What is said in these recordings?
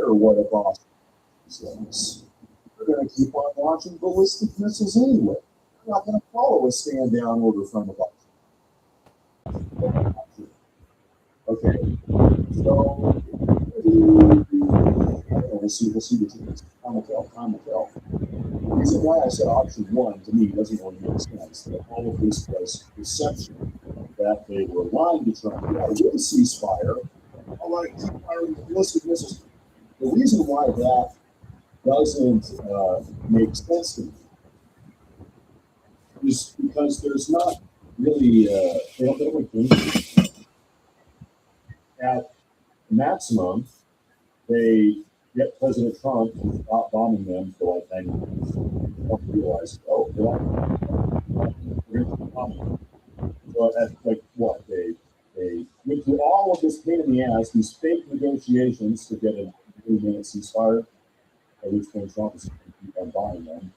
care what a boss says. They're going to keep on launching ballistic missiles anyway. They're not going to follow a stand down order from the boss. Okay, so we'll see the teams. Time will tell. Time will tell. The reason why I said option one to me doesn't really make sense. That all of this was deception. That they were lying to Trump. Yeah, with a ceasefire, all right, keep firing ballistic missiles. The reason why that doesn't make sense to me is because there's not really they don't make any. At maximum they get President Trump to stop bombing them for like 90 minutes. Don't realize, oh, we're going to keep bombing. So at like what they went through all of this pain in the ass, these fake negotiations to get a 3-minute ceasefire, at which point Trump is going to keep on bombing them.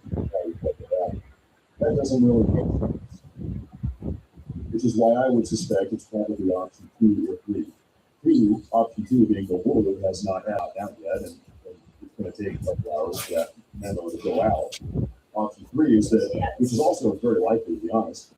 That doesn't really make sense. Which is why I would suspect it's probably option 2 or 3. Option 2 being the war that has not out yet, and it's going to take a couple hours for that memo to go out. Option 3 is that, which is also very likely, to be honest,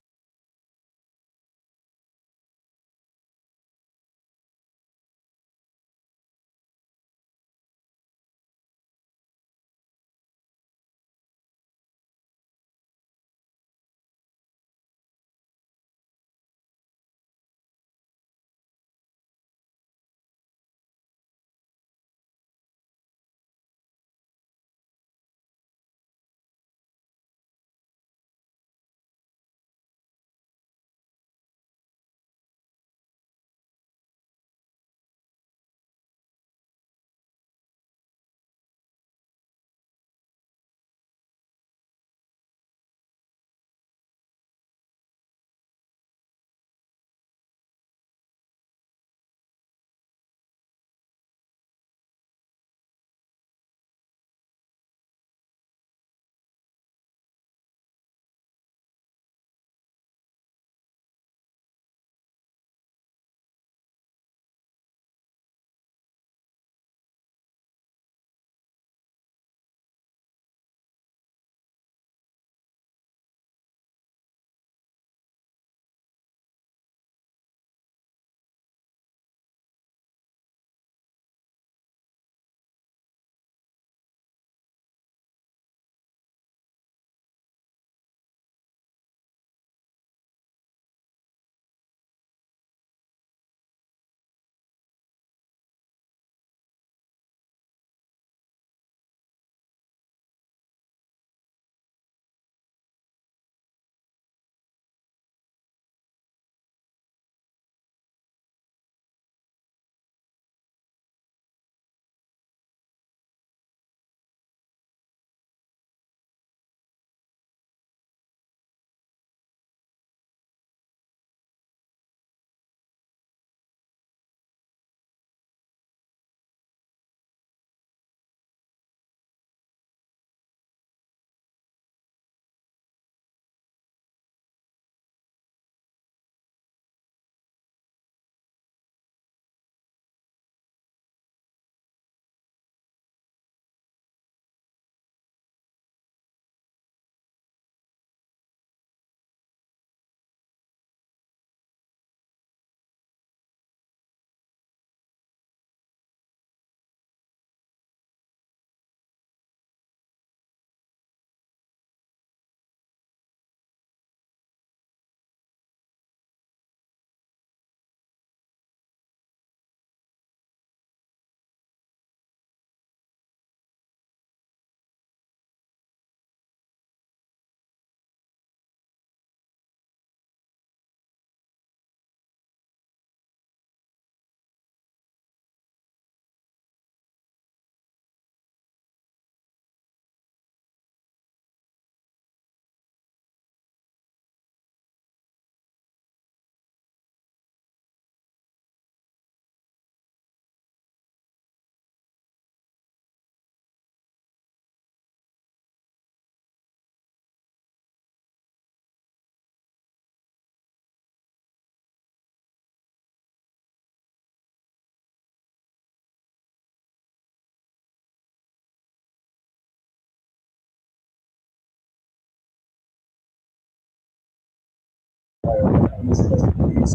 this case,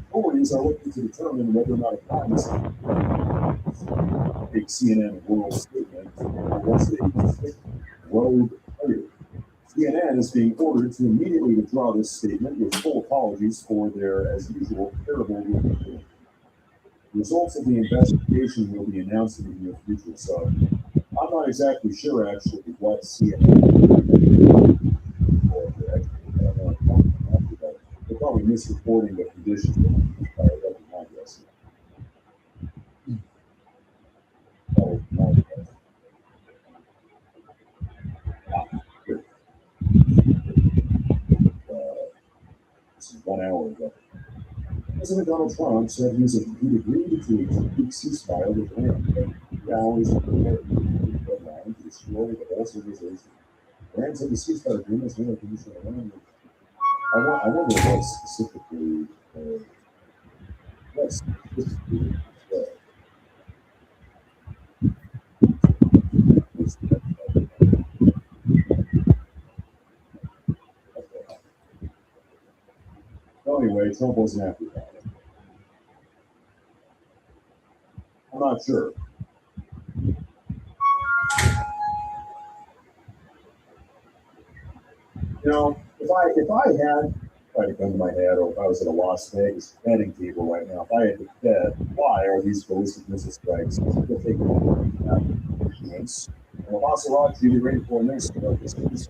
authorities are looking to determine whether or not a crime is a CNN world statement or was a sick rogue player. CNN is being ordered to immediately withdraw this statement with full apologies for their, as usual, terrible reporting. The results of the investigation will be announced in the near future, so I'm not exactly sure actually what CNN or they're probably misreporting the conditions. That'd be my guess. This is 1 hour ago. President Donald Trump said he'd agreed to a 2-week ceasefire with Iran, but 3 hours before the deadline to destroy the whole civilization. Iran said the ceasefire agreement is one of the conditions of Iran. I wonder what specifically. Well, anyway, Trump wasn't happy about it. I'm not sure. You know, if I had tried to come to my head, or if I was at a Las Vegas betting table right now, if I had to bet, why are these ballistic missile strikes still taking issuance? And the Maserati be ready for this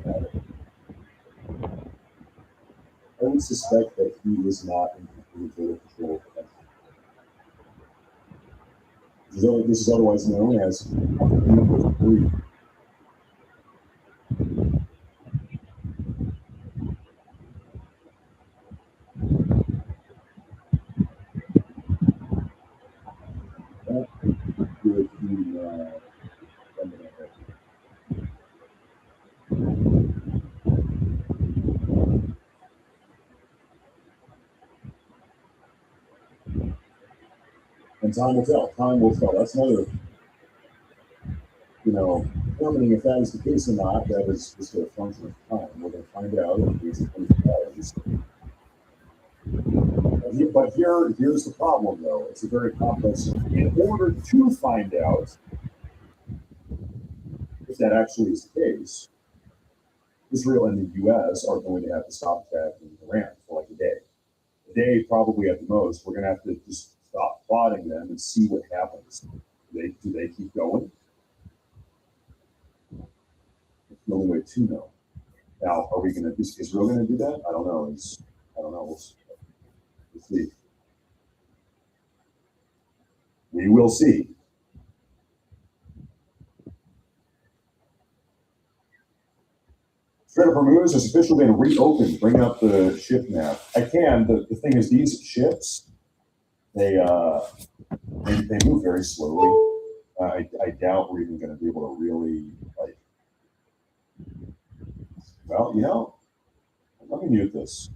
matter. I would suspect that he was not in complete control. This is otherwise known as number 3. And time will tell. Time will tell. That's another, determining if that is the case or not. That is just a function of time. We're going to find out in these 24 hours. But here's the problem, though. It's a very complex. In order to find out if that actually is the case, Israel and the U.S. are going to have to stop attacking Iran for like a day probably at the most. We're going to have to just stop plotting them and see what happens. Do they keep going? It's the only way to know. Now, are we going to? Is Israel going to do that? I don't know. I don't know. We'll see. We will see. Strait of Hormuz has officially been reopened. Bring up the ship map. I can. The thing is, these ships, they move very slowly. I doubt we're even going to be able to really well, let me mute this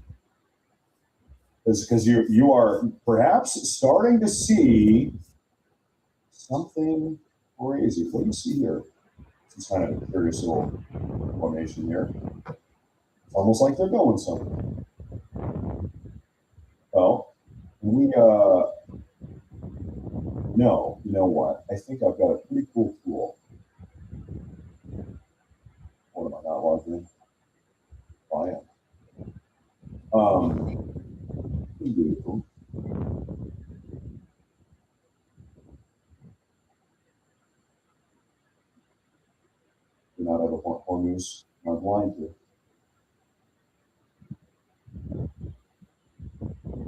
because you are perhaps starting to see something crazy. What do you see here? It's kind of a curious little formation here. It's almost like they're going somewhere. Well, no, you know what? I think I've got a pretty cool tool. What am I not logged in? Oh, I am. Beautiful. Do not have a Hormuz. I'm blind to.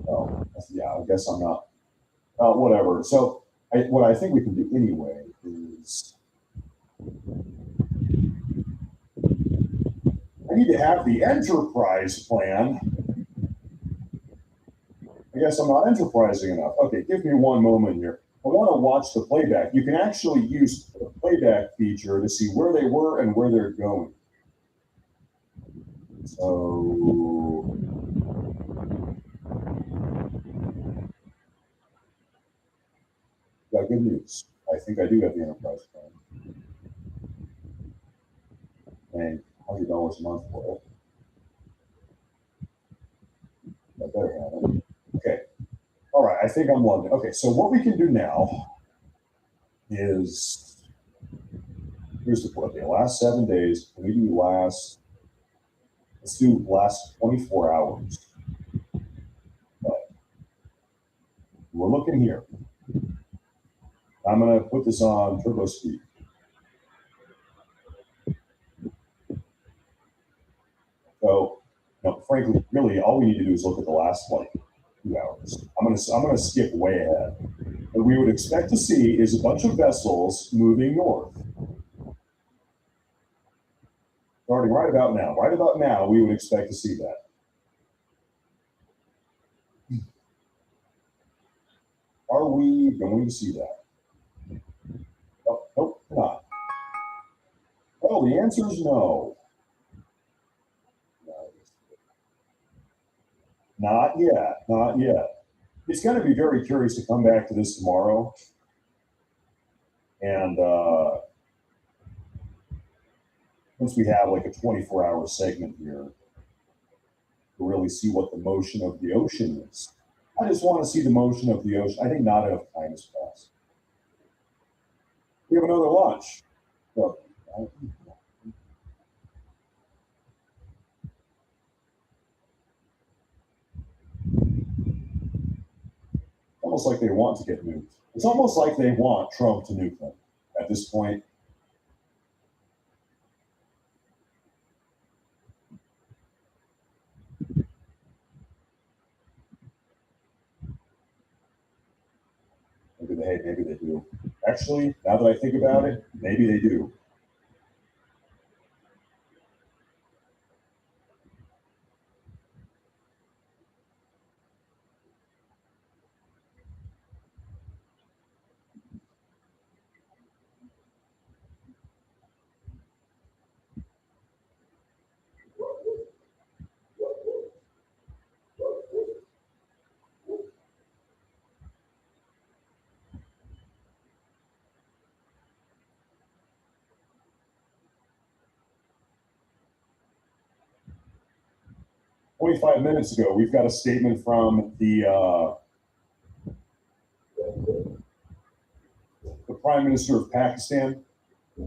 Oh, yeah, I guess I'm not. Whatever. So, what I think we can do anyway is I need to have the enterprise plan. I guess I'm not enterprising enough. Okay, give me one moment here. I want to watch the playback. You can actually use the playback feature to see where they were and where they're going. So, got good news. I think I do have the enterprise plan. And $100 a month for it. I better have it. Okay. All right. I think I'm logged in. Okay. So what we can do now is here's the point. The last 7 days. Can we do last? Let's do last 24 hours. We're looking here. I'm going to put this on turbo speed. So, frankly, really, all we need to do is look at the last 2 hours. I'm gonna skip way ahead. What we would expect to see is a bunch of vessels moving north, starting right about now. Right about now, we would expect to see that. Are we going to see that? Oh, nope, not. Well, the answer is no. Not yet. Not yet. It's going to be very curious to come back to this tomorrow. And once we have like a 24-hour segment here, to really see what the motion of the ocean is. I just want to see the motion of the ocean. I think not enough time has passed. We have another launch. So, almost like they want to get nuked. It's almost like they want Trump to nuke them at this point. Maybe they do. Actually, now that I think about it, maybe they do. "25 minutes ago, we've got a statement from the Prime Minister of Pakistan.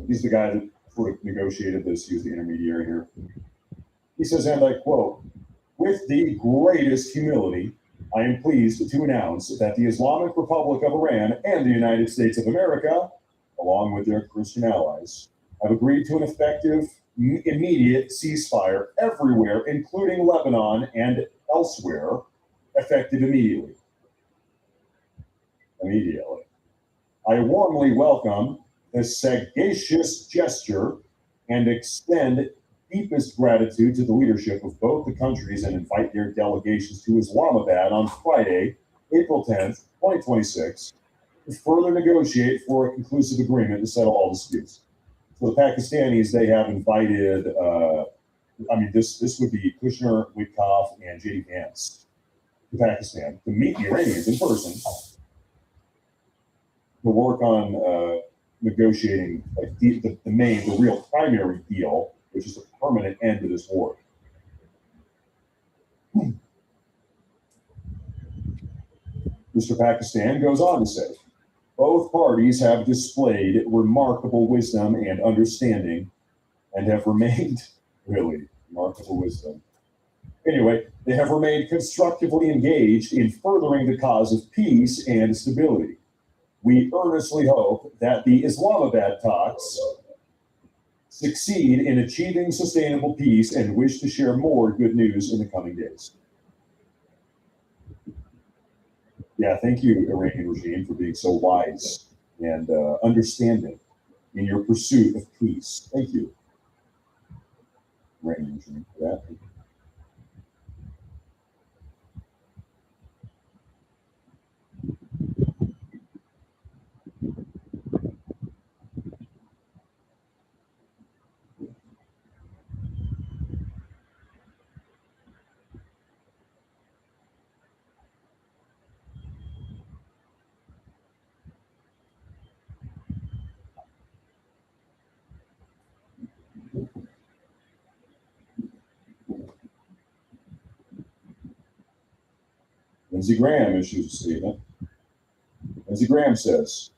He's the guy that sort of negotiated this. He was the intermediary here. He says, and I quote, "With the greatest humility, I am pleased to announce that the Islamic Republic of Iran and the United States of America, along with their Christian allies, have agreed to an effective, immediate ceasefire everywhere, including Lebanon and elsewhere, effective immediately. Immediately. I warmly welcome this sagacious gesture and extend deepest gratitude to the leadership of both the countries and invite their delegations to Islamabad on Friday, April 10th, 2026, to further negotiate for a conclusive agreement to settle all disputes." So the Pakistanis, they have invited, this would be Kushner, Witkoff, and J.D. Vance to Pakistan to meet the Iranians in person to work on negotiating like the real primary deal, which is a permanent end to this war. Mr. Pakistan goes on to say, "Both parties have displayed remarkable wisdom and understanding and have remained," really, remarkable wisdom. Anyway, "they have remained constructively engaged in furthering the cause of peace and stability. We earnestly hope that the Islamabad talks succeed in achieving sustainable peace and wish to share more good news in the coming days." Yeah, thank you, Iranian regime, for being so wise and understanding in your pursuit of peace. Thank you, Iranian regime, for that. Lindsey Graham issues a statement. Lindsey Graham says,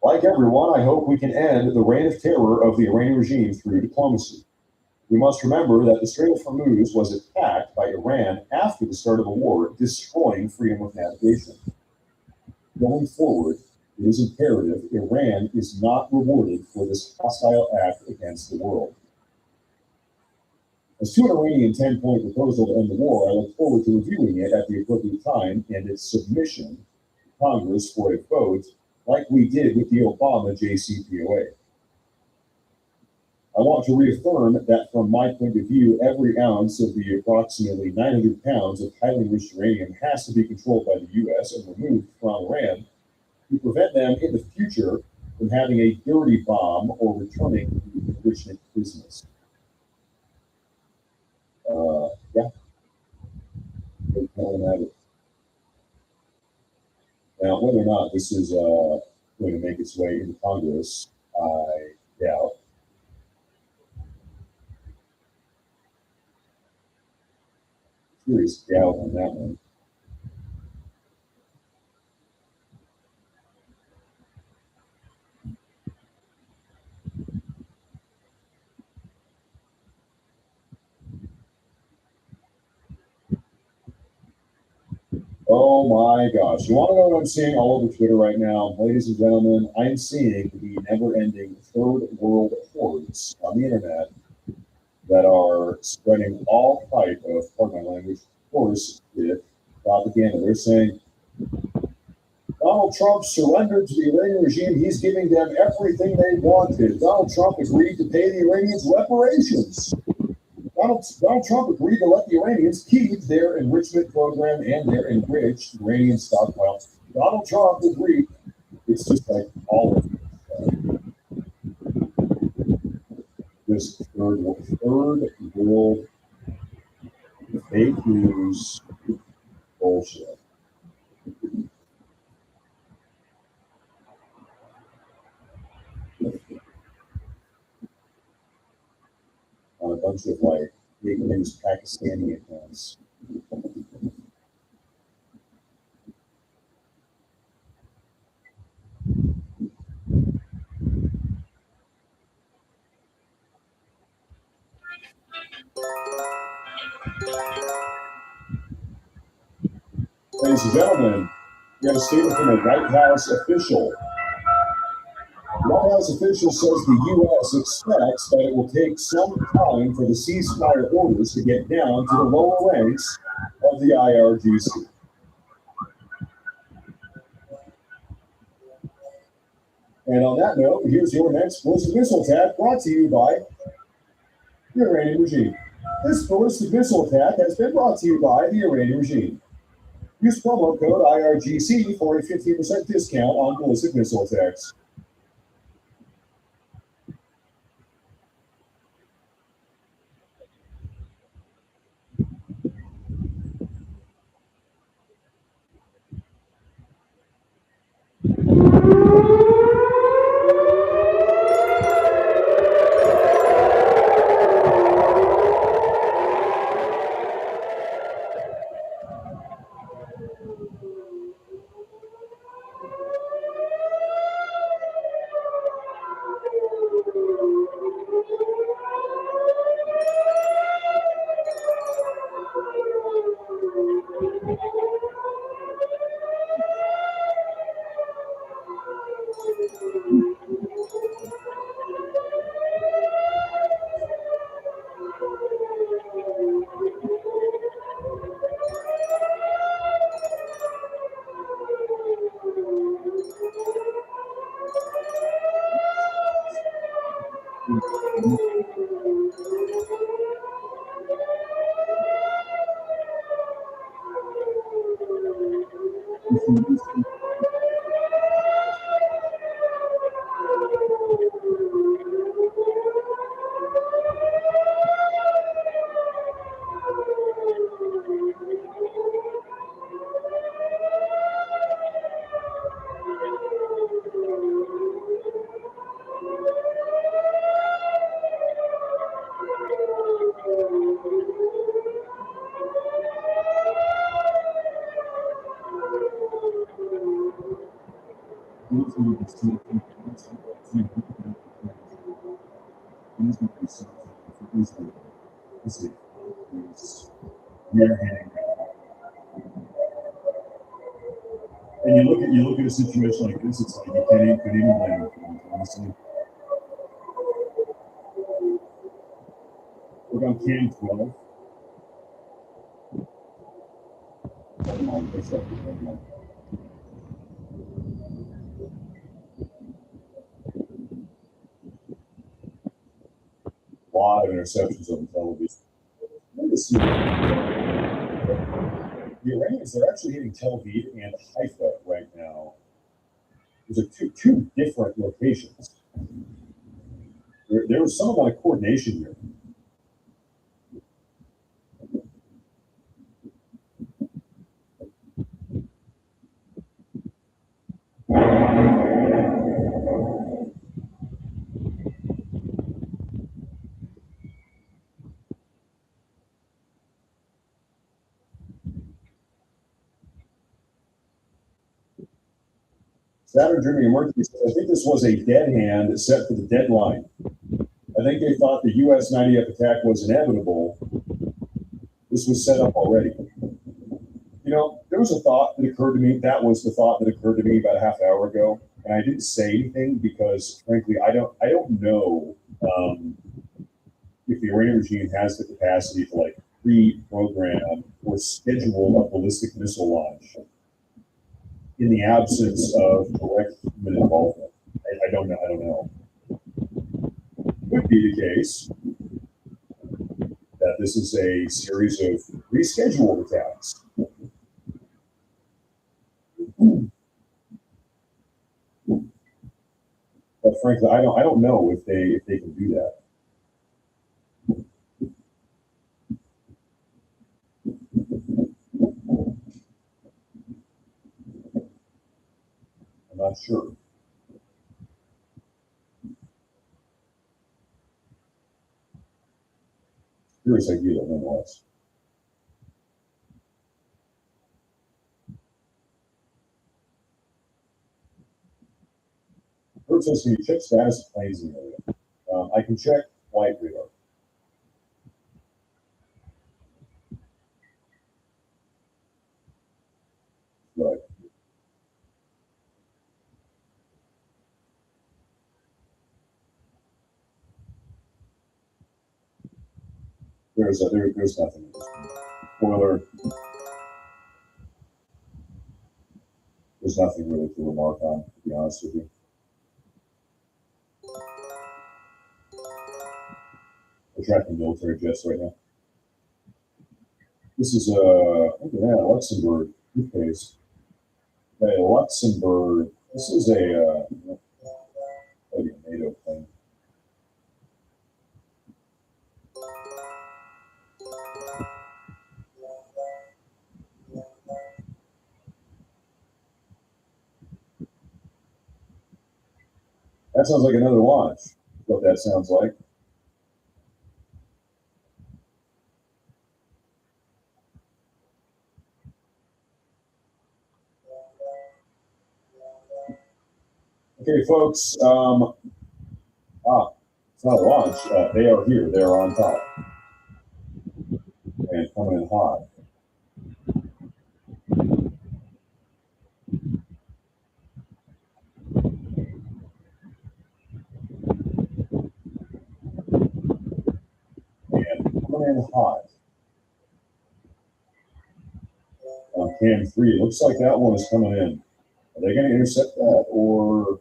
like everyone, I hope we can end the reign of terror of the Iranian regime through diplomacy. We must remember that the Strait of Hormuz was attacked by Iran after the start of the war, destroying freedom of navigation. Going forward, it is imperative Iran is not rewarded for this hostile act against the world. As to an Iranian 10-point proposal to end the war, I look forward to reviewing it at the appropriate time and its submission to Congress for a vote, like we did with the Obama JCPOA. I want to reaffirm that from my point of view, every ounce of the approximately 900 pounds of highly enriched uranium has to be controlled by the U.S. and removed from Iran to prevent them in the future from having a dirty bomb or returning to enrichment business. Yeah. Now, whether or not this is going to make its way into Congress, I doubt. Serious doubt on that one. Oh my gosh. You want to know what I'm seeing all over Twitter right now? Ladies and gentlemen, I'm seeing the never-ending third world hordes on the internet that are spreading all type of, pardon my language, of course, with propaganda. They're saying Donald Trump surrendered to the Iranian regime. He's giving them everything they wanted. Donald Trump agreed to pay the Iranians reparations. Donald Trump agreed to let the Iranians keep their enrichment program and their enriched uranium stockpile. Donald Trump agreed. It's just like all of this third world fake news bullshit. On a bunch of like fake news Pakistani accounts. Ladies and gentlemen, we have a statement from a White House official. The White House official says the U.S. expects that it will take some time for the ceasefire orders to get down to the lower ranks of the IRGC. And on that note, here's your next ballistic missile attack brought to you by the Iranian regime. This ballistic missile attack has been brought to you by the Iranian regime. Use promo code IRGC for a 15% discount on ballistic missile attacks. And you look at a situation like this, it's like you can't even blame them, honestly. Look on cam 12. A lot of interceptions on television. Let me see. The Iranians, they're actually hitting Tel Aviv and Haifa right now. Those are two different locations. There was some amount of coordination here. Saturn Germany emergency. I think this was a dead hand set for the deadline. I think they thought the U.S. 90F attack was inevitable. This was set up already. You know, there was a thought that occurred to me. That was the thought that occurred to me about a half hour ago, and I didn't say anything because, frankly, I don't know if the Iranian regime has the capacity to like pre-program or schedule a ballistic missile launch in the absence of direct human involvement. I don't know. I don't know. Could be the case that this is a series of rescheduled attacks. But frankly, I don't know if they can do that. I'm not sure. Curious idea, nonetheless. Bird says, can you check status of planes in the area? I can check flight radar. Right. There's nothing. Spoiler. There's nothing really to remark on, to be honest with you. We're tracking military jets right now. This is look at that, Luxembourg toothpaste. Hey, Luxembourg. This is a NATO plane. That sounds like another launch. That's what that sounds like. Okay, folks. It's not a launch. They are here. They are on top and coming in hot. And coming in hot. On cam 3, it looks like that one is coming in. Are they going to intercept that, or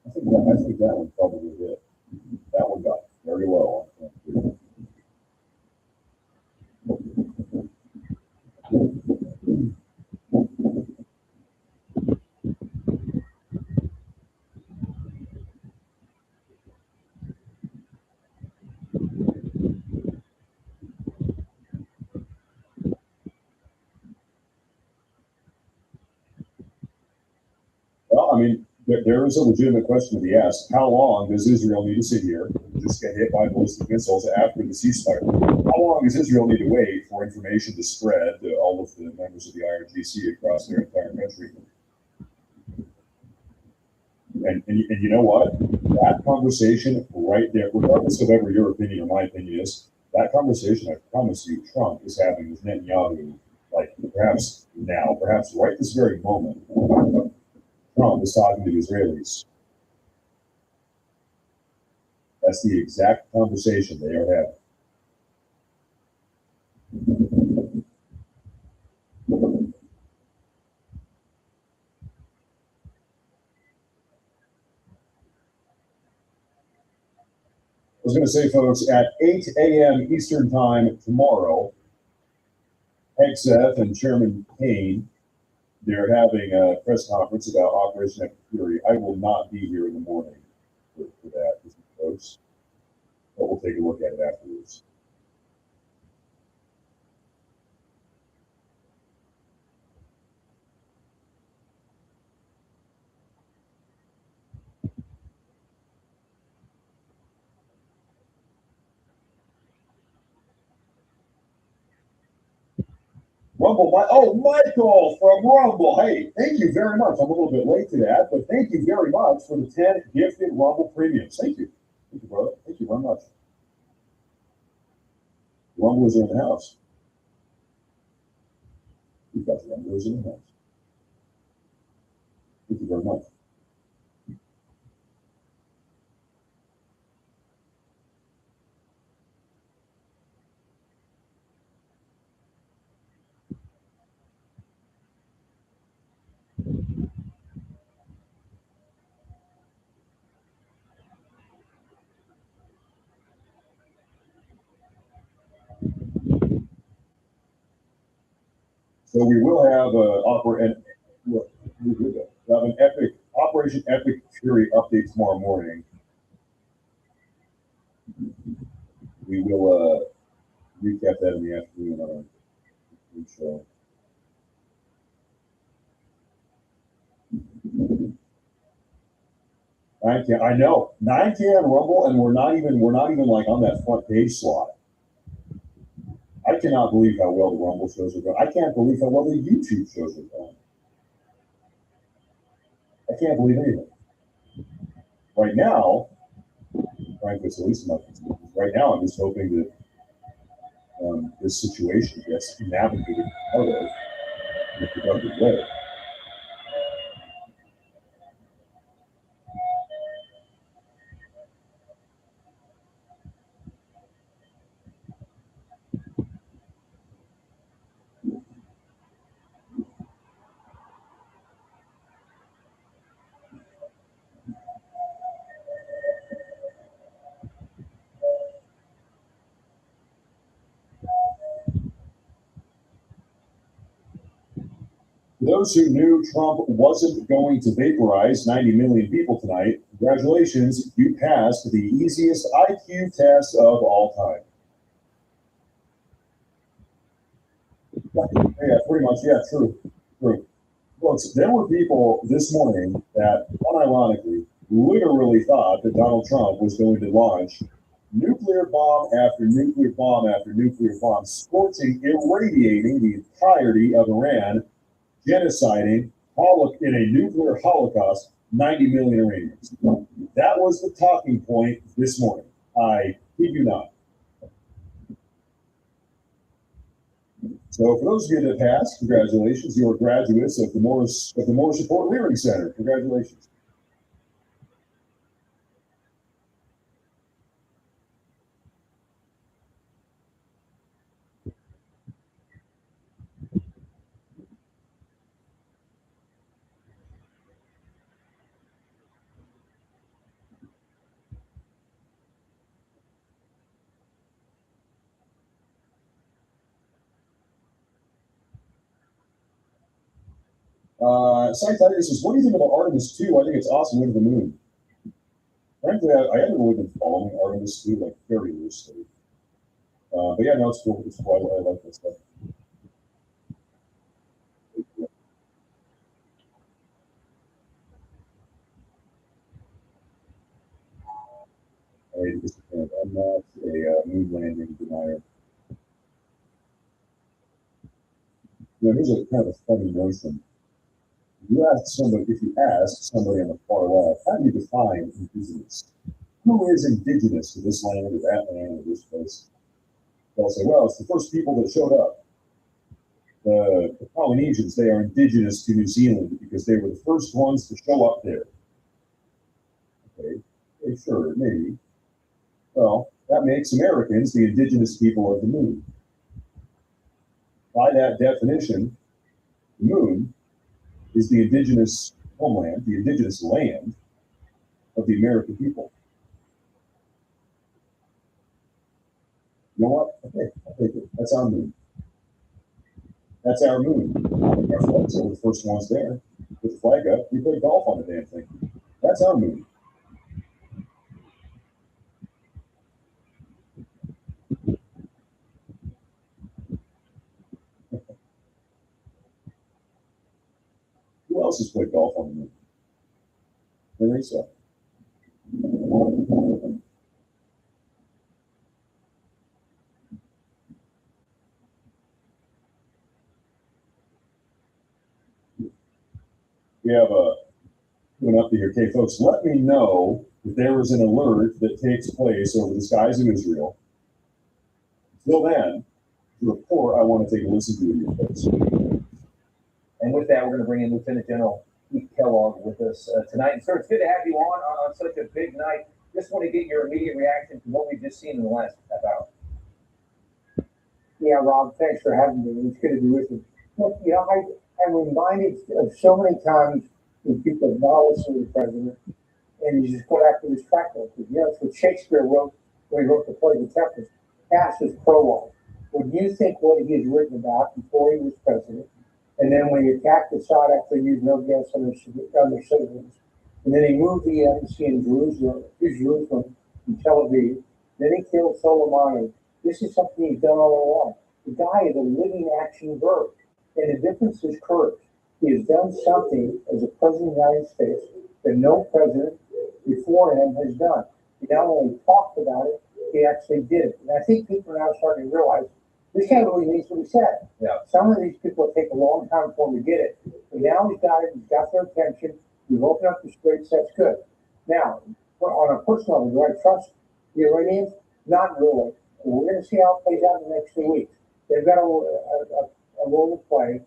I think that one probably did. That one got very low on cam 3. Well, I mean, there is a legitimate question to be asked. How long does Israel need to sit here and just get hit by ballistic missiles after the ceasefire? How long does Israel need to wait for information to spread to all of the members of the IRGC across their entire country? And you know what? That conversation right there, regardless of whatever your opinion or my opinion is, that conversation, I promise you, Trump is having with Netanyahu, like perhaps now, perhaps right this very moment, Trump is talking to the Israelis. That's the exact conversation they are having. I was going to say, folks, at 8 a.m. Eastern Time tomorrow, Hegseth and Chairman Payne, they're having a press conference about Operation Epic Fury. I will not be here in the morning for that, folks, but we'll take a look at it afterwards. Rumble, Michael from Rumble. Hey, thank you very much. I'm a little bit late to that, but thank you very much for the 10 gifted Rumble premiums. Thank you. Thank you, brother. Thank you very much. Rumblers are in the house. We've got Rumblers in the house. Thank you very much. So we will have an epic Operation Epic Fury update tomorrow morning. We will recap that in the afternoon on our show. I know 9:10 Rumble, and we're not even like on that front page slot. I cannot believe how well the Rumble shows are going. I can't believe how well the YouTube shows are going. I can't believe anything. Right now, frankly, it's at least right now, I'm just hoping that this situation gets navigated out of in a productive way. For those who knew Trump wasn't going to vaporize 90 million people tonight, congratulations, you passed the easiest IQ test of all time. Yeah, pretty much. Yeah, true. Look, there were people this morning that, unironically, literally thought that Donald Trump was going to launch nuclear bomb after nuclear bomb after nuclear bomb, scorching, irradiating the entirety of Iran, genociding in a nuclear holocaust 90 million Iranians. That was the talking point this morning. I kid you not. So for those of you that passed, congratulations. You are graduates of the Morris Support Learning Center. Congratulations. Tiger says, what do you think about Artemis 2? I think it's awesome. Into the moon. Frankly, I haven't really been following Artemis 2 like very loosely. But yeah, no, it's cool. It's cool. I like that stuff. I'm not a moon landing denier. Here's a kind of a funny notion. If you ask somebody on the far left, how do you define indigenous? Who is indigenous to this land or that land or this place? They'll say, well, it's the first people that showed up. The Polynesians, they are indigenous to New Zealand because they were the first ones to show up there. Okay, sure, maybe. Well, that makes Americans the indigenous people of the moon. By that definition, the moon is the indigenous homeland, the indigenous land of the American people. You know what? Okay, I'll take it. That's our moon. That's our moon. Our flags are the first ones there. With the flag up, we play golf on the damn thing. That's our moon. Who else has played golf on the moon? I think so. We have a going up to here. Okay, folks, let me know if there is an alert that takes place over the skies of Israel. Until then, the report I want to take a listen to you folks. And with that, we're going to bring in Lieutenant General Keith Kellogg with us tonight. And sir, it's good to have you on such a big night. Just want to get your immediate reaction to what we've just seen in the last half hour. Yeah, Rob, thanks for having me. It's good to be with you. Look, I'm reminded of so many times when people acknowledge the president, and you just go back to this track record. It's what Shakespeare wrote when he wrote the play The Tempest. Past his prologue. When you think what he has written about before he was president, and then when he attacked Assad after he used no gas on their citizens, and then he moved the embassy in Jerusalem, in Tel Aviv, then he killed Soleimani. This is something he's done all along. The guy is a living action verb, and the difference is courage. He has done something as a president of the United States that no president before him has done. He not only talked about it, he actually did it. And I think people are now starting to realize this guy really means what he said. Yeah. Some of these people take a long time for him to get it. But now he's got it, he's got their attention, we've opened up the straits, that's good. Now, on a personal level, do I trust the Iranians? Not really. And we're going to see how it plays out in the next 2 weeks. They've got a role to play.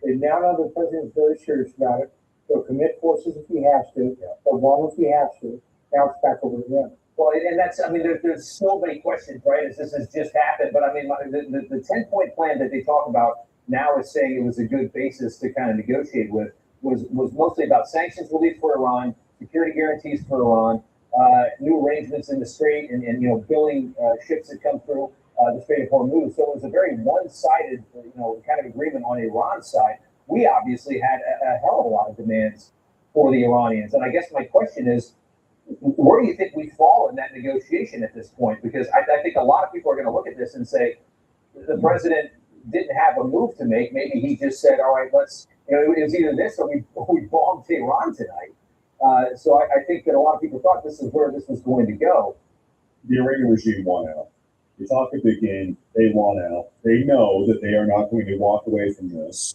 They now know the president's very serious about it. They'll commit forces if he has to. They'll bomb if he has to. Now it's back over to them. Well, and that's, there's so many questions, right, as this has just happened. But the 10-point plan that they talk about now is saying it was a good basis to kind of negotiate with was mostly about sanctions relief for Iran, security guarantees for Iran, new arrangements in the Strait, and billing ships that come through the Strait of Hormuz. So it was a very one-sided, kind of agreement on Iran's side. We obviously had a hell of a lot of demands for the Iranians. And I guess my question is, where do you think we fall in that negotiation at this point? Because I think a lot of people are going to look at this and say the president didn't have a move to make. Maybe he just said, all right, let's, it was either this or we bombed Tehran tonight. So I think that a lot of people thought this is where this was going to go. The Iranian regime won out. They talked a big game. They won out. They know that they are not going to walk away from this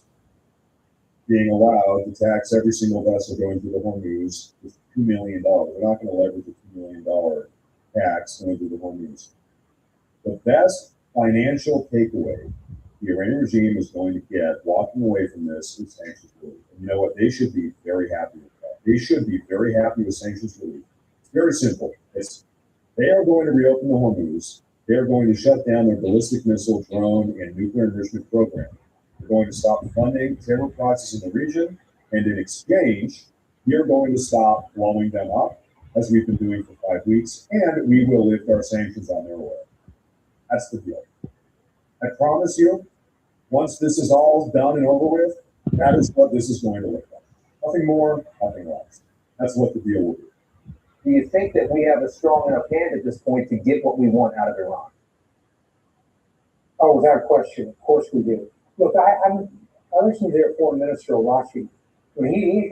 being allowed to tax every single vessel going through the Hormuz with $2 million. They're not going to leverage a $2 million tax going through the Hormuz. The best financial takeaway the Iranian regime is going to get walking away from this is sanctions relief. And you know what? They should be very happy with that. They should be very happy with sanctions relief. It's very simple. They are going to reopen the Hormuz. They are going to shut down their ballistic missile, drone, and nuclear enrichment program. They're going to stop funding terror processes in the region, and in exchange, we are going to stop blowing them up, as we've been doing for 5 weeks, and we will lift our sanctions on their oil. That's the deal. I promise you, once this is all done and over with, that is what this is going to look like. Nothing more, nothing less. That's what the deal will be. Do you think that we have a strong enough hand at this point to get what we want out of Iran? Oh, without question. Of course we do. Look, I listened to their foreign minister, Rashi, when he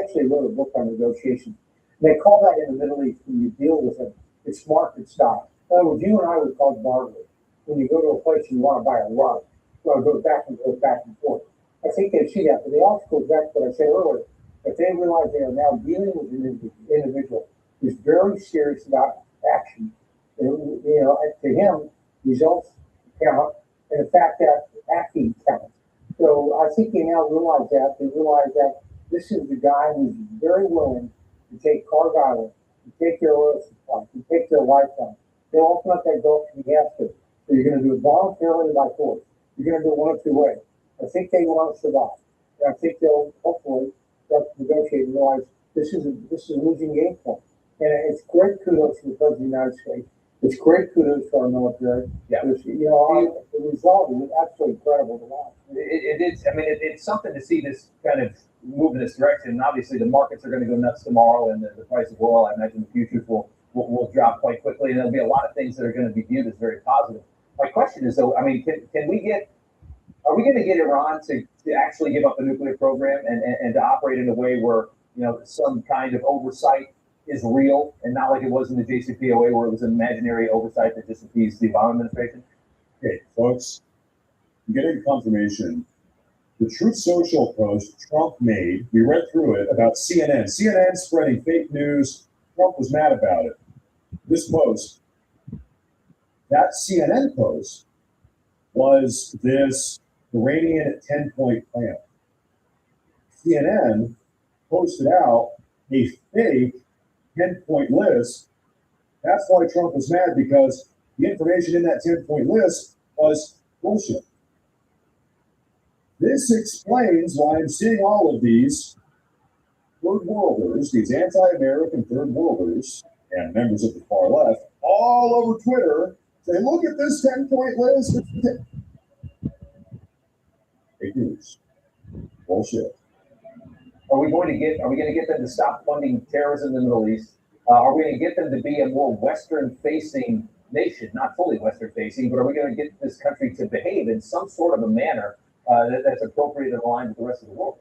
actually wrote a book on negotiations. And they call that in the Middle East, when you deal with them, it's market style. In other words, you and I would call it bargaining. When you go to a place and you want to buy a rug, you want to go back and forth. I think they see that, but they also go back to what I said earlier. If they realize they are now dealing with an individual who's very serious about action, to him, results count, and the fact that acting counts. So I think they now realize that. They realize that this is the guy who's very willing to take Carg Island, to take their oil supply, to take their lifeline. They'll open up that Gulf if he has to. So you're going to do it voluntarily by force. You're going to do it one of two ways. I think they want to survive. And I think they'll hopefully start to negotiate and realize this is a losing game for them. And it's great kudos to the President of the United States. It's great kudos to our military. Yeah. The result is absolutely incredible to watch. It is. I mean, it's something to see this kind of move in this direction. And obviously, the markets are going to go nuts tomorrow, and the price of oil, I imagine, the futures will drop quite quickly, and there'll be a lot of things that are going to be viewed as very positive. My question is, though, I mean, are we going to get Iran to actually give up the nuclear program and to operate in a way where, some kind of oversight is real and not like it was in the JCPOA where it was an imaginary oversight that just appeased the Obama administration? Okay, folks, I'm getting confirmation. The Truth Social post Trump made, we read through it, about CNN. CNN spreading fake news. Trump was mad about it. This post, that CNN post, was this Iranian 10-point plan. CNN posted out a fake 10-point list. That's why Trump was mad, because the information in that 10-point list was bullshit. This explains why I'm seeing all of these third worlders, these anti-American third worlders, and members of the far left all over Twitter say, look at this 10-point list. Fake news. Bullshit. Are we going to get them to stop funding terrorism in the Middle East? Are we going to get them to be a more Western-facing nation, not fully Western-facing, but are we going to get this country to behave in some sort of a manner that's appropriate and aligned with the rest of the world?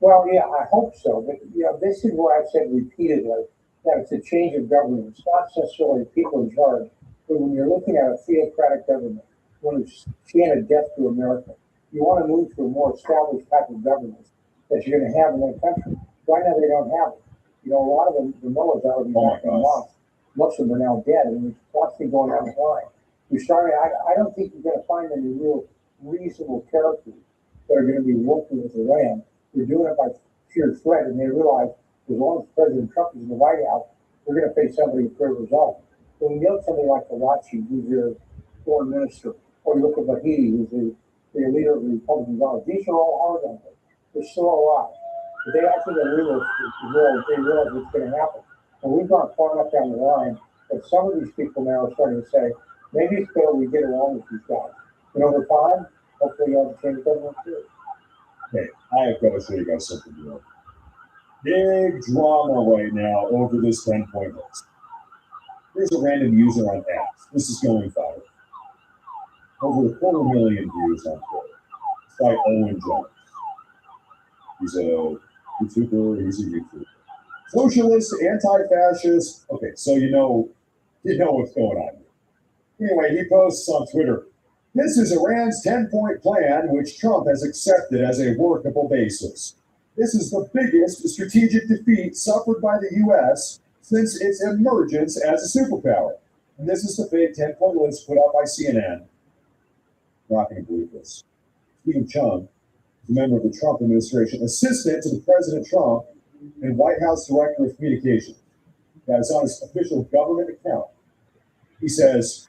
Well, yeah, I hope so. But this is what I've said repeatedly, that it's a change of government. It's not necessarily people in charge, but when you're looking at a theocratic government, when it's seeing a death to America, you want to move to a more established type of government that you're going to have in that country. Right now, they don't have it. A lot of the mullahs already back in lost. Most of them are now dead, and it's constantly going down the line. I don't think you're going to find any real reasonable characters that are going to be working with Iran. They're doing it by sheer threat, and they realize as long as President Trump is in the White House, they're going to face somebody with great results. So when you look at somebody like Karachi, who's their foreign minister, or you look at Bahidi, who's the leader of the Republican Party, these are all hard on them. They're still alive. But they actually realize what's going to happen. And we've gone far enough down the line that some of these people now are starting to say, maybe it's better we get along with these guys. And over time, hopefully you'll have to change government too. Okay, I have got to show you guys something real. Big drama right now over this 10-point list. Here's a random user on X. This is going viral. Over 250,000 views on Twitter. It's by Owen Jones. He's a YouTuber. Socialist, anti-fascist. Okay, so you know what's going on here. Anyway, he posts on Twitter, this is Iran's 10-point plan, which Trump has accepted as a workable basis. This is the biggest strategic defeat suffered by the U.S. since its emergence as a superpower. And this is the fake 10-point list put out by CNN. I'm not going to believe this. Stephen Chung, a member of the Trump administration, assistant to the President Trump and White House Director of Communications. That is on his official government account. He says,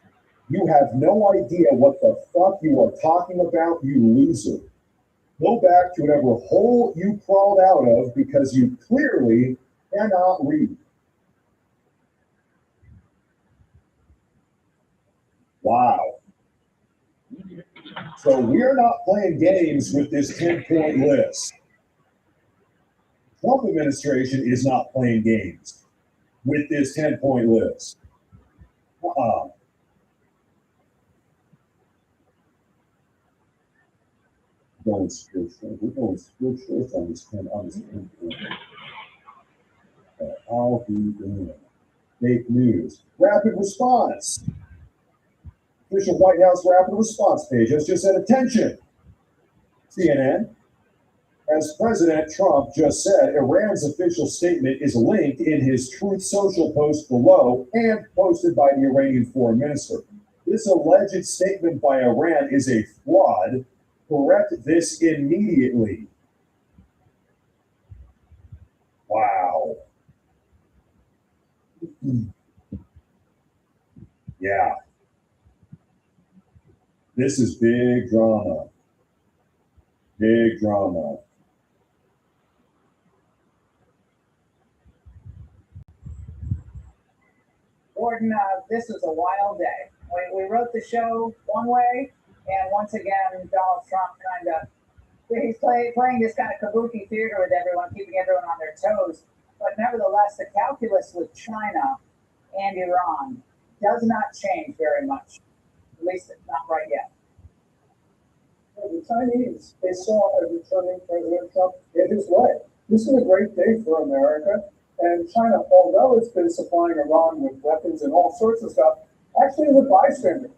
you have no idea what the fuck you are talking about, you loser. Go back to whatever hole you crawled out of because you clearly cannot read. Wow. So we're not playing games with this 10-point list. Trump administration is not playing games with this 10-point list. We're going spiritual on this 10-point. How he doing? Fake news. Rapid response. Official White House rapid response page has just said, attention. CNN, as President Trump just said, Iran's official statement is linked in his Truth Social post below and posted by the Iranian foreign minister. This alleged statement by Iran is a fraud. Correct this immediately. Wow. Yeah. This is big drama. Big drama. Gordon, this is a wild day. We wrote the show one way, and once again, Donald Trump he's playing this kind of kabuki theater with everyone, keeping everyone on their toes. But nevertheless, the calculus with China and Iran does not change very much, at least not right yet. The Chinese, they saw a returning President Trump in his way. This is a great day for America. And China, although it's been supplying Iran with weapons and all sorts of stuff, actually is a bystander.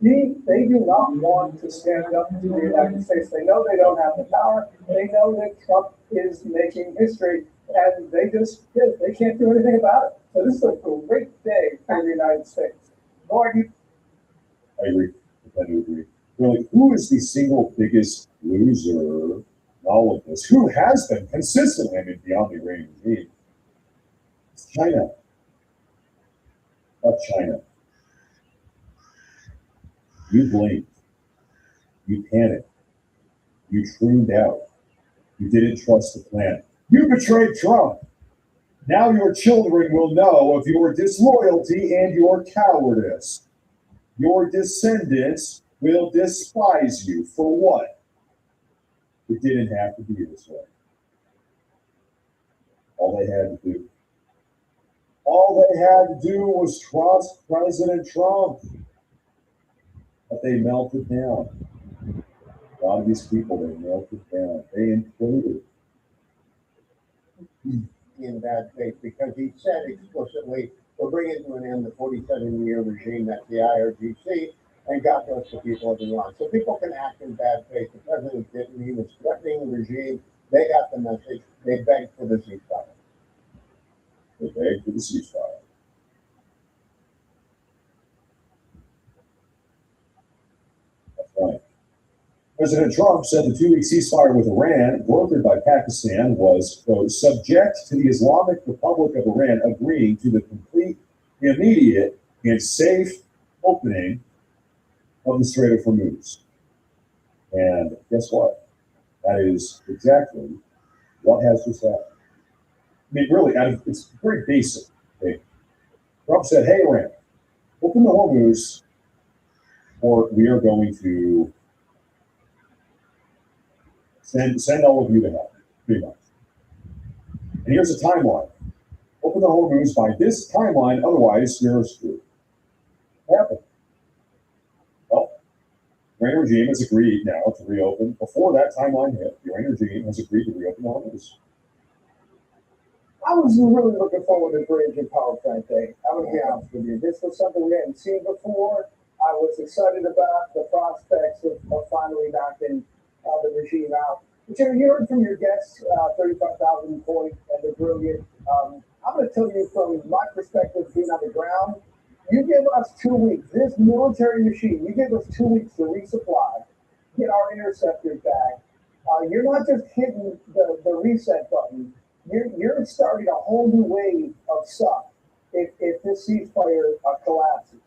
They do not want to stand up to the United States. They know they don't have the power. They know that Trump is making history, and they can't do anything about it. So this is a great day for the United States. Gordon? I agree. I do agree. Really, who is the single biggest loser in all of this? Who has been consistently, beyond the Iranian regime? It's China. China. You blinked. You panicked. You tuned out. You didn't trust the plan. You betrayed Trump. Now your children will know of your disloyalty and your cowardice. Your descendants will despise you for what? It didn't have to be this way. All they had to do was trust President Trump. But they melted down. A lot of these people, they melted down. They imploded. In bad faith, because he said explicitly, we're bringing to an end the 47-year regime, that's the IRGC, and God knows the people of Iran. So people can act in bad faith. The president didn't. He was threatening the regime. They got the message. They begged for the ceasefire. They begged for the ceasefire. That's right. President Trump said the 2-week ceasefire with Iran, brokered by Pakistan, was, quote, subject to the Islamic Republic of Iran agreeing to the complete, immediate, and safe opening of the Strait of Hormuz. And guess what? That is exactly what has just happened. Really, it's very basic. Okay? Trump said, hey, Iran, open the Hormuz, or we are going to send all of you to hell, pretty much. And here's a timeline. Open the Hormuz by this timeline, otherwise you're screwed. What happened? Well, the Iranian regime has agreed now to reopen. Before that timeline hit, the Iranian regime has agreed to reopen the Hormuz. I was really looking forward to Bridge and Power Plant Day. I'm going to be honest with you. This was something we hadn't seen before. I was excited about the prospects of finally knocking the regime out. But you heard from your guests, 35,000 points, and they're brilliant. I'm going to tell you from my perspective, being on the ground, you give us 2 weeks. This military machine, you give us 2 weeks to resupply, get our interceptors back. You're not just hitting the reset button. You're starting a whole new wave of stuff if this ceasefire collapses.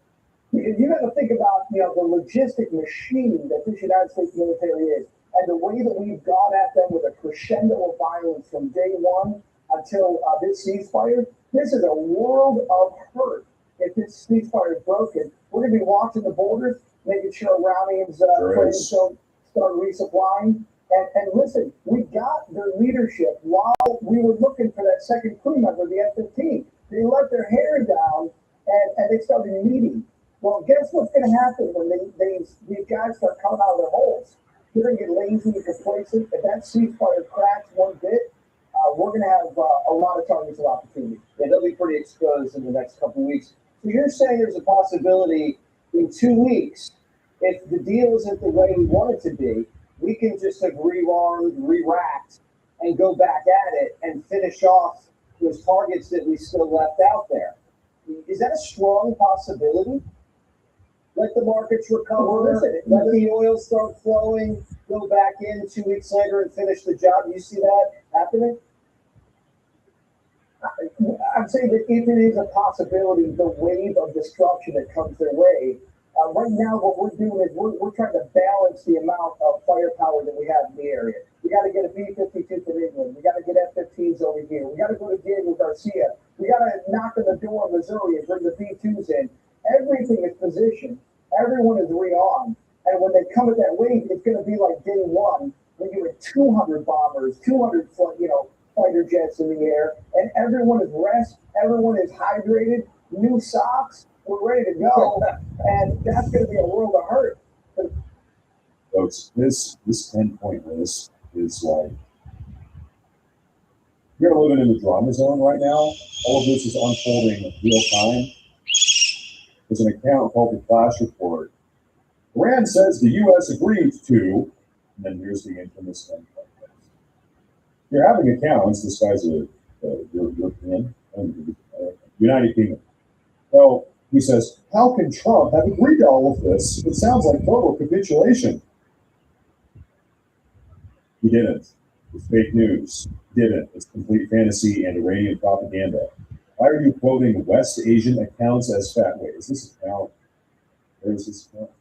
You got to think about the logistic machine that this United States military is, and the way that we've gone at them with a crescendo of violence from day one until this ceasefire. This is a world of hurt. If this ceasefire is broken, we're going to be watching the borders, making sure Iranians planes don't start resupplying. And listen, we got their leadership while we were looking for that second crew member, the F-15. They let their hair down and they started meeting. Well, guess what's going to happen when these guys start coming out of their holes? They're going to get lazy and complacent. If that ceasefire cracks one bit, we're going to have a lot of targets of opportunity. Yeah, they'll be pretty exposed in the next couple of weeks. So you're saying there's a possibility in 2 weeks, if the deal isn't the way we want it to be, we can just have re-armed, re-racked, and go back at it and finish off those targets that we still left out there. Is that a strong possibility? Let the markets recover, let the oil start flowing, go back in 2 weeks later and finish the job. You see that happening? I'm saying that if it is a possibility, the wave of destruction that comes their way, right now what we're doing is we're trying to balance the amount of firepower that we have in the area. We got to get a B-52 from England. We got to get F-15s over here. We got to go to Diego Garcia. We got to knock on the door of Missouri and bring the B-2s in. Everything is positioned. Everyone is rearmed. And when they come at that wave, it's going to be like day one when you had 200 bombers, 200 fighter jets in the air, and everyone is rest, everyone is hydrated, new socks, we're ready to go, and that's going to be a world of hurt. Folks, this 10-point list is like, you're living in the drama zone right now. All of this is unfolding real time. There's an account called the Flash Report. Iran says the U.S. agreed to, and then here's the infamous 10-point list. You're having accounts. This guy's a European, United Kingdom. So he says, how can Trump have agreed to all of this? It sounds like total capitulation. He didn't. It's fake news. He didn't. It's complete fantasy and Iranian propaganda. Why are you quoting West Asian accounts as fact? Wait, is this account? Where is this account?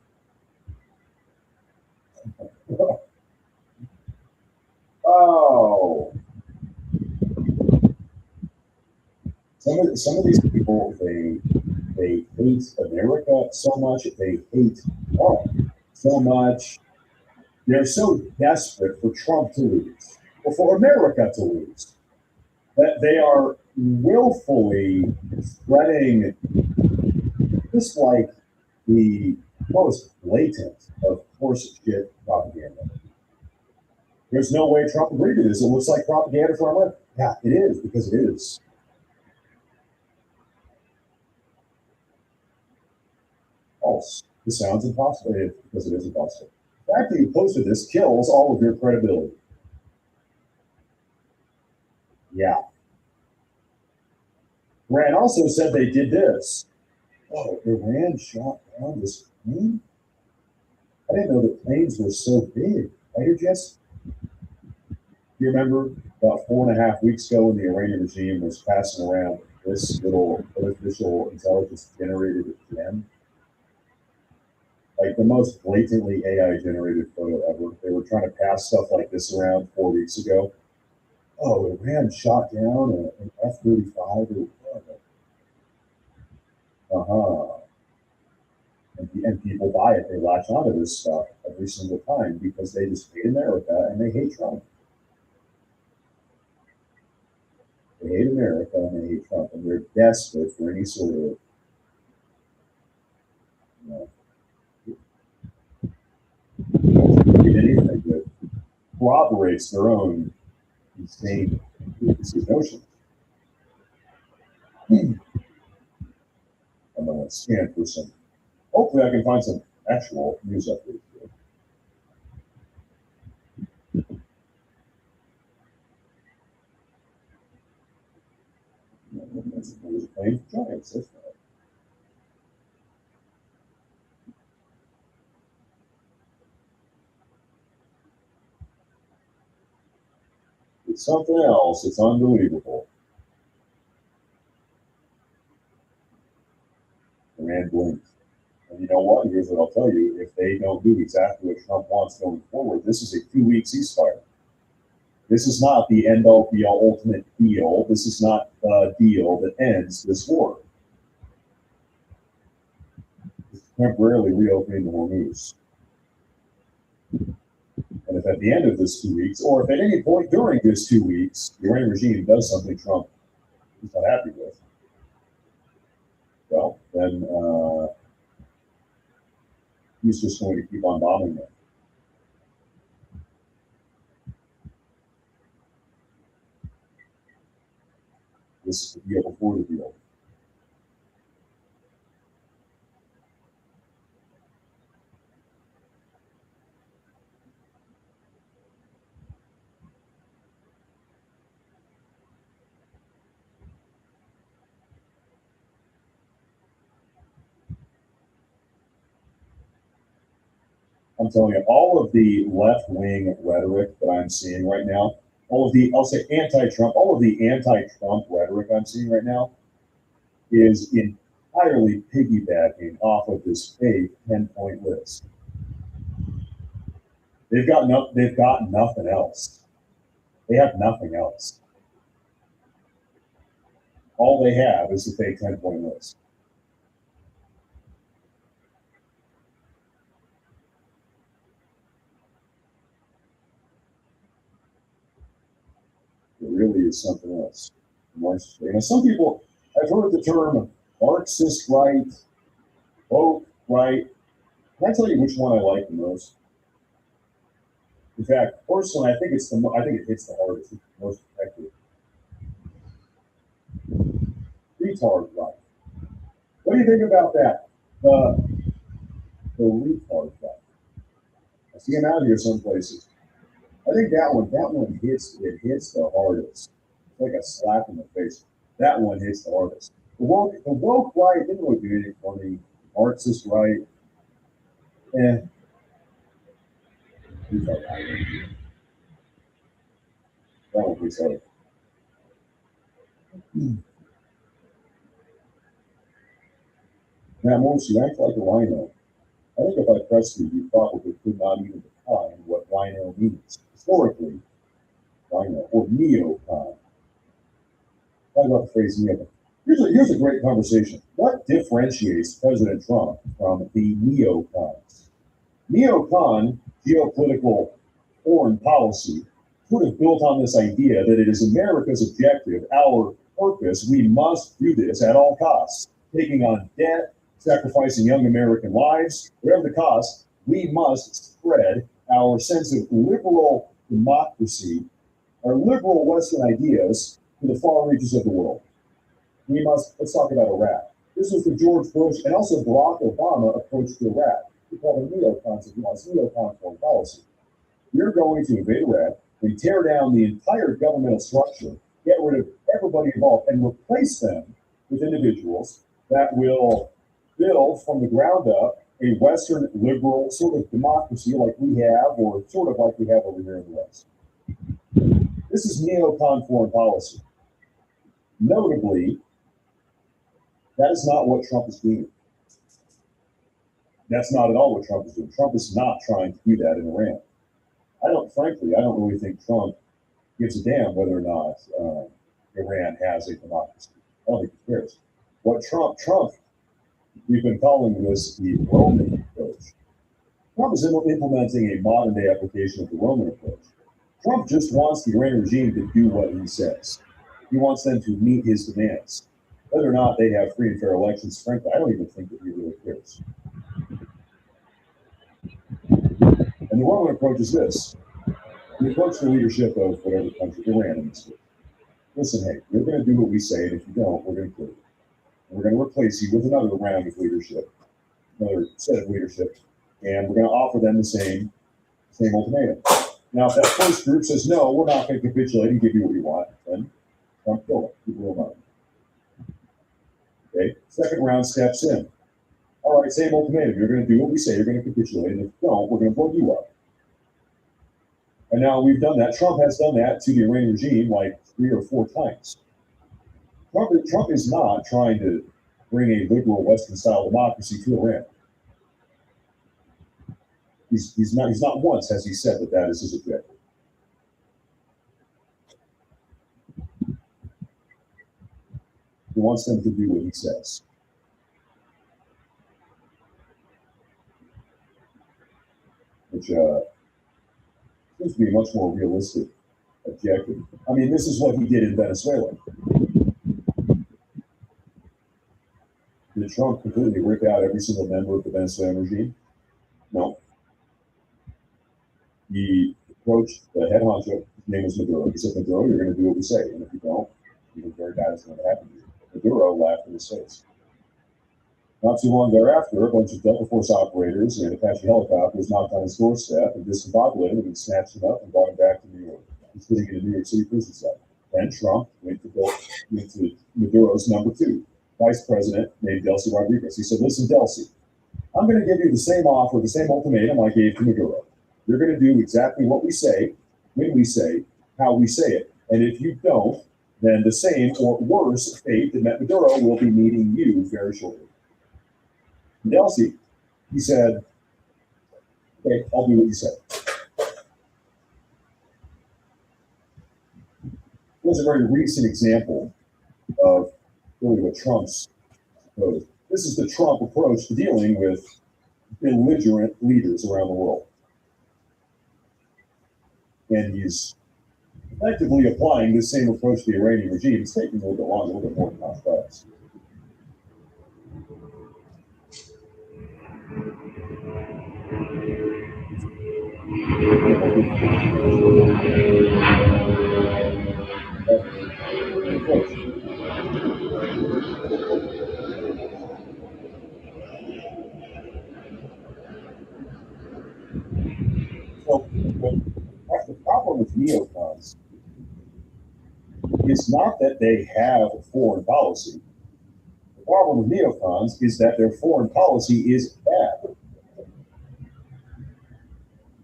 Oh. Some of these people, they hate America so much, they hate Trump so much. They're so desperate for Trump to lose, or for America to lose, that they are willfully spreading just like the most blatant of horse shit propaganda. There's no way Trump agreed to this. It looks like propaganda for America. Yeah, it is, because it is. False. This sounds impossible. Because it is impossible. The fact that you posted this kills all of your credibility. Yeah. Iran also said they did this. Oh, Iran shot down this plane? I didn't know that planes were so big. Fighter jets? You remember about 4.5 weeks ago when the Iranian regime was passing around this little artificial intelligence generated gem? Like the most blatantly AI generated photo ever. They were trying to pass stuff like this around 4 weeks ago. Oh, Iran shot down an F-35 or and people buy it. They latch onto this stuff every single time because they just hate America and they hate Trump. They hate America and they hate Trump, and they're desperate for any sort of, anything that corroborates their own insane notions. I'm going to scan for some. Hopefully, I can find some actual news updates here. There's a plane for giants. That's right. It's something else. It's unbelievable. Iran blinked. And you know what? Here's what I'll tell you. If they don't do exactly what Trump wants going forward, this is a 2-week ceasefire. This is not the end-all, be-all, ultimate deal. This is not the deal that ends this war. It's temporarily reopening the Hormuz. And if at the end of this 2 weeks, or if at any point during this 2 weeks, the Iranian regime does something Trump is not happy with, well, then he's just going to keep on bombing them. This is the deal before the deal. I'm telling you, all of the left-wing rhetoric that I'm seeing right now, all of the, I'll say anti-Trump, all of the anti-Trump rhetoric I'm seeing right now is entirely piggybacking off of this fake 10-point list. They've got nothing else. They have nothing else. All they have is the fake 10-point list. It really is something else. You know, some people, I've heard the term Marxist right, woke right. Can I tell you which one I like the most? In fact, personally, I think it hits the hardest, it's the most effective. Retard right. What do you think about that? The retard right. I see him out here some places. I think that one hits the hardest. It's like a slap in the face. That one hits the hardest. The woke right didn't really do anything for me. Marxist right, that one hits hard. Now, Morris, you act like a rhino. I think if I pressed you probably could not even define what rhino means. Historically, rhino or neocon. Talk about the phrase neocon. Here's a great conversation. What differentiates President Trump from the neocons? Neocon geopolitical foreign policy sort of built on this idea that it is America's objective, our purpose. We must do this at all costs, taking on debt, sacrificing young American lives, whatever the cost. We must spread our sense of liberal democracy, our liberal Western ideas to the far reaches of the world. Let's talk about Iraq. This was the George Bush and also Barack Obama approach to Iraq. We call them neocons of neocon foreign policy. We're going to invade Iraq and tear down the entire governmental structure, get rid of everybody involved, and replace them with individuals that will build from the ground up a Western liberal sort of democracy like we have, or sort of like we have over here in the West. This is neocon foreign policy. Notably, that is not what Trump is doing. That's not at all what Trump is doing. Trump is not trying to do that in Iran. I don't really think Trump gives a damn whether or not Iran has a democracy. I don't think he cares. What Trump, we've been calling this the Roman approach. Trump is implementing a modern day application of the Roman approach. Trump just wants the Iranian regime to do what he says. He wants them to meet his demands. Whether or not they have free and fair elections, frankly, I don't even think that he really cares. And the Roman approach is this. The approach to leadership of whatever country, Iran in this case. Listen, hey, you're going to do what we say, and if you don't, we're going to kill you. And we're going to replace you with another round of leadership, another set of leadership, and we're going to offer them the same ultimatum. Now, if that first group says, no, we're not going to capitulate and give you what you want, then Trump kill them. People will know. Okay, second round steps in. All right, same ultimatum. You're going to do what we say. You're going to capitulate. And if you don't, we're going to blow you up. And now we've done that. Trump has done that to the Iranian regime like 3 or 4 times. Trump is not trying to bring a liberal Western-style democracy to Iran. He's not once has he said that is his objective. He wants them to do what he says. Which seems to be a much more realistic objective. I mean, this is what he did in Venezuela. Did Trump completely rip out every single member of the Venezuelan regime? No. He approached the head honcho, his name was Maduro. He said, Maduro, you're going to do what we say. And if you don't, something very bad is going to happen to you. Maduro laughed in his face. Not too long thereafter, a bunch of Delta Force operators and Apache helicopters knocked on his doorstep and discombobulated him and snatched him up and brought him back to New York. He's sitting in a New York City prison cell. Then Trump went to Maduro's number 2, vice president named Delcy Rodriguez. He said, listen, Delcy, I'm going to give you the same offer, the same ultimatum I gave to Maduro. You're going to do exactly what we say, when we say, how we say it. And if you don't, then the same or worse fate that met Maduro will be meeting you very shortly. Delcy, he said, okay, I'll do what you said. Here's a very recent example of really what Trump's proposed. This is the Trump approach to dealing with belligerent leaders around the world. And he's effectively applying this same approach to the Iranian regime. It's taking a little bit longer, a little bit more complex. So the problem with neocons is not that they have a foreign policy. The problem with neocons is that their foreign policy is bad.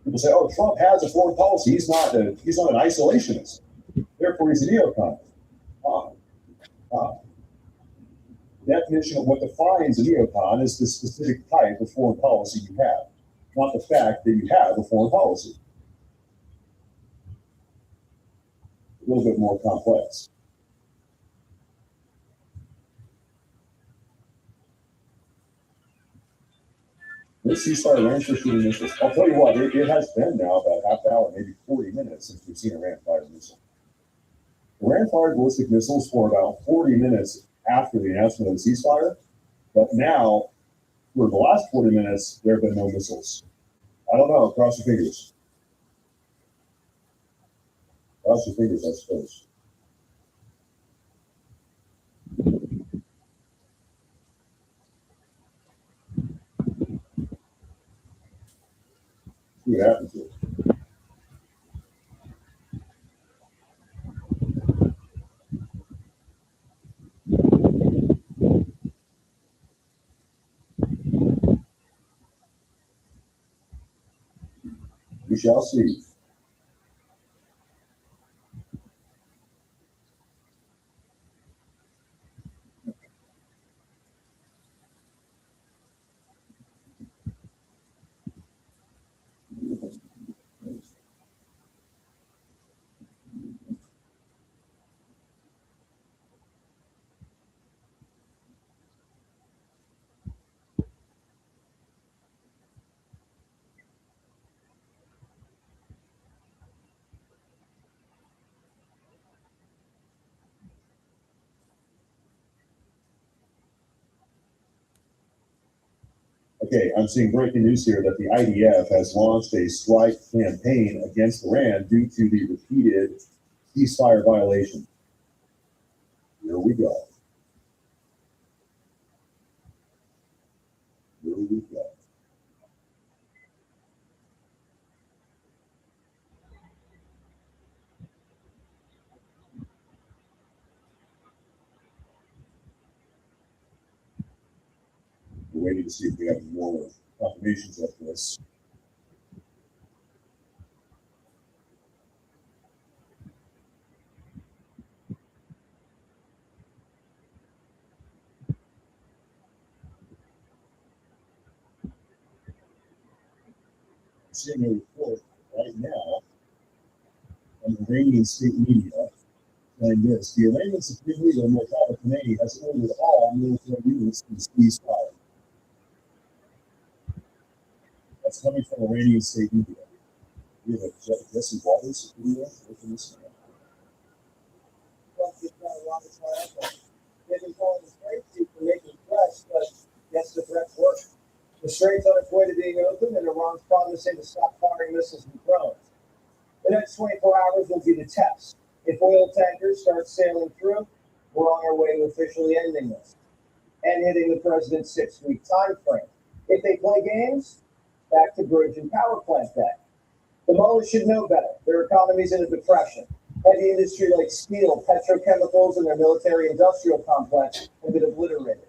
People say, "Oh, Trump has a foreign policy. He's not an isolationist. Therefore, he's a neocon." The definition of what defines a neocon is the specific type of foreign policy you have, not the fact that you have a foreign policy. A little bit more complex. This ceasefire Iran for shooting missiles. I'll tell you what, it has been now about half an hour, maybe 40 minutes since we've seen Iran fire a missile. Iran fired ballistic missiles for about 40 minutes after the announcement of the ceasefire, but now, for the last 40 minutes, there have been no missiles. I don't know, cross your fingers. Cross your fingers, I suppose. See what happens here. We shall see. Okay, I'm seeing breaking news here that the IDF has launched a strike campaign against Iran due to the repeated ceasefire violation. Here we go. Here we go. We're waiting to see if we have more confirmations of this. I'm seeing a report right now on Iranian state media saying this: the Iranian Supreme Leader Mustafa Khamenei has ordered all military units to cease fire. That's coming from Iranian state media. We have a Jesse Waters video looking this up. They've been calling the Strait for making threats, but yes, the threats work. The Strait's on its way to being opened, and Iran's promising to stop firing missiles and drones. The next 24 hours will be the test. If oil tankers start sailing through, we're on our way to officially ending this and hitting the president's 6-week time frame. If they play games, back to bridge and power plant day. The mullahs should know better. Their economy's in a depression. Heavy industry like steel, petrochemicals, and their military-industrial complex have been obliterated.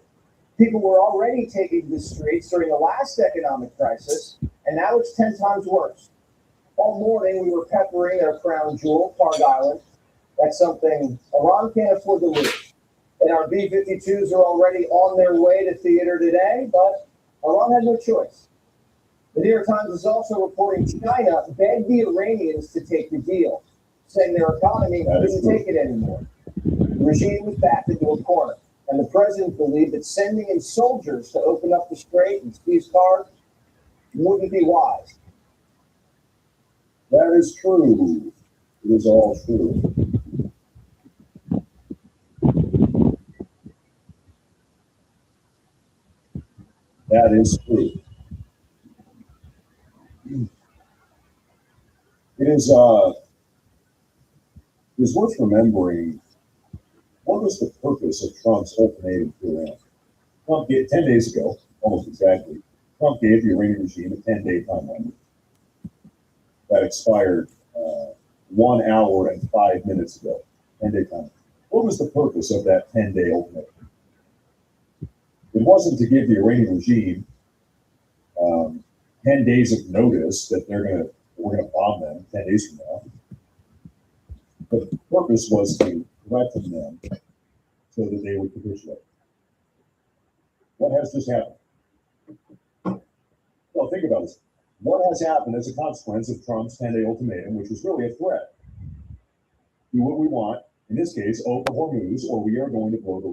People were already taking to the streets during the last economic crisis, and now it's 10 times worse. All morning, we were peppering their crown jewel, Park Island. That's something Iran can't afford to lose. And our B-52s are already on their way to theater today, but Iran had no choice. The New York Times is also reporting China begged the Iranians to take the deal, saying their economy couldn't take it anymore. The regime was backed into a corner, and the president believed that sending in soldiers to open up the strait and seize cars wouldn't be wise. That is true. It is all true. That is true. It is worth remembering what was the purpose of Trump's ultimatum to Iran. Trump gave 10 days ago, almost exactly, Trump gave the Iranian regime a 10-day timeline that expired 1 hour and 5 minutes ago. 10-day time. What was the purpose of that 10-day ultimatum? It wasn't to give the Iranian regime 10 days of notice that we're gonna bomb them 10 days from now. But the purpose was to threaten them so that they would capitulate. What has just happened? Well, think about this. What has happened as a consequence of Trump's 10-day ultimatum, which was really a threat? Do what we want, in this case, open Hormuz, or we are going to blow the